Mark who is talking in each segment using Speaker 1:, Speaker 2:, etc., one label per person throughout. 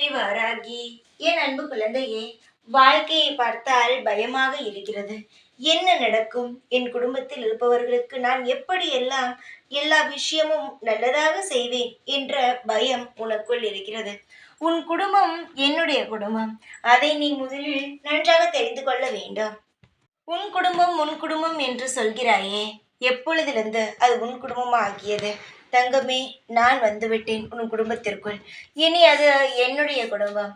Speaker 1: ஜெய் வாராகி. என் அன்பு குழந்தையே, வாழ்க்கையை பார்த்தால் பயமாக இருக்கிறது. என்ன நடக்கும்? என் குடும்பத்தில் இருப்பவர்களுக்கு நான் எப்படியெல்லாம் எல்லா விஷயமும் நல்லதாக செய்வேன் என்ற பயம் உனக்குள் இருக்கிறது. உன் குடும்பம் என்னுடைய குடும்பம். அதை நீ முதலில் நன்றாக தெரிந்து கொள்ள வேண்டும். உன் குடும்பம் என்று சொல்கிறாயே, எப்பொழுதிலிருந்து அது உன் குடும்பமா ஆகியது? தங்கமே, நான் வந்துவிட்டேன் உன் குடும்பத்திற்குள். இனி அது என்னுடைய குடும்பம்.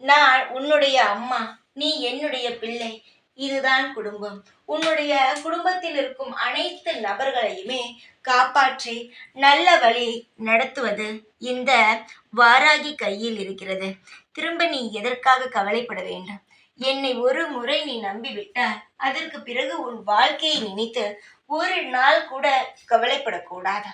Speaker 1: நான் உன்னுடைய அம்மா, நீ என்னுடைய பிள்ளை. இதுதான் குடும்பம். உன்னுடைய குடும்பத்தில் இருக்கும் அனைத்து நபர்களையுமே காப்பாற்றி நல்ல வழி நடத்துவது இந்த வாராகி கையில் இருக்கிறது. திரும்ப நீ எதற்காக கவலைப்பட வேண்டும்? என்னை ஒரு முறை நீ நம்பிவிட்டால் அதற்கு பிறகு உன் வாழ்க்கையை நினைத்து ஒரு நாள் கூட கவலைப்படக்கூடாது.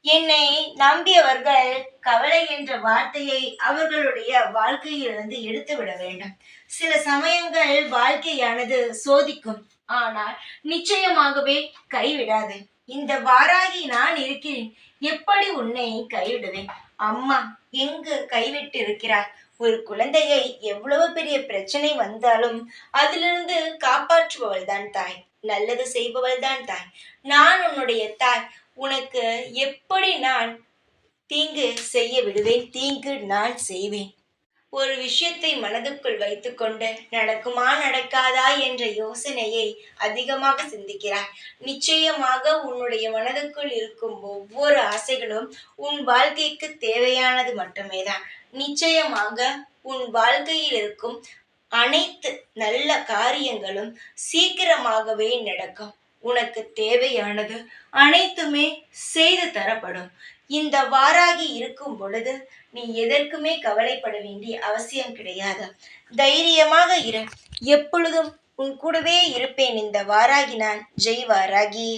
Speaker 1: என்னை நம்பியவர்கள் கவலை என்ற வார்த்தையை அவர்களுடைய வாழ்க்கையிலிருந்து எடுத்து விட வேண்டும். சில சமயங்கள் வாழ்க்கையானது சோதிக்கும், ஆனால் நிச்சயமாகவே கைவிடாது. இந்த வாராகி நான் இருக்கிறேன், எப்படி உன்னை கைவிடுவேன்? அம்மா எங்கு கைவிட்டு இருக்கிறார்? ஒரு குழந்தையை எவ்வளவு பெரிய பிரச்சனை வந்தாலும் அதிலிருந்து காப்பாற்றுபவள் தான் தாய், நல்லது செய்பவள் தான் தாய். நான் உன்னுடைய தாய். உனக்கு எப்படி நான் தீங்கு செய்ய விடுவேன்? தீங்கு நான் செய்வேன். ஒரு விஷயத்தை மனதுக்குள் வைத்துக்கொண்டு நடக்குமா நடக்காதா என்ற யோசனையை அதிகமாக சிந்திக்கிறாய். நிச்சயமாக உன்னுடைய மனதுக்குள் இருக்கும் ஒவ்வொரு ஆசைகளும் உன் வாழ்க்கைக்கு தேவையானது மட்டுமே தான். நிச்சயமாக உன் வாழ்க்கையில் இருக்கும் அனைத்து நல்ல காரியங்களும் சீக்கிரமாகவே நடக்கும். உனக்கு தேவையானது அனைத்துமே செய்து தரப்படும். இந்த வாராகி இருக்கும் பொழுது நீ எதற்குமே கவலைப்பட வேண்டிய அவசியம் கிடையாது. தைரியமாக இரு. எப்பொழுதும் உன் கூடவே இருப்பேன். இந்த வாராகி நான். ஜெய் வாராகி.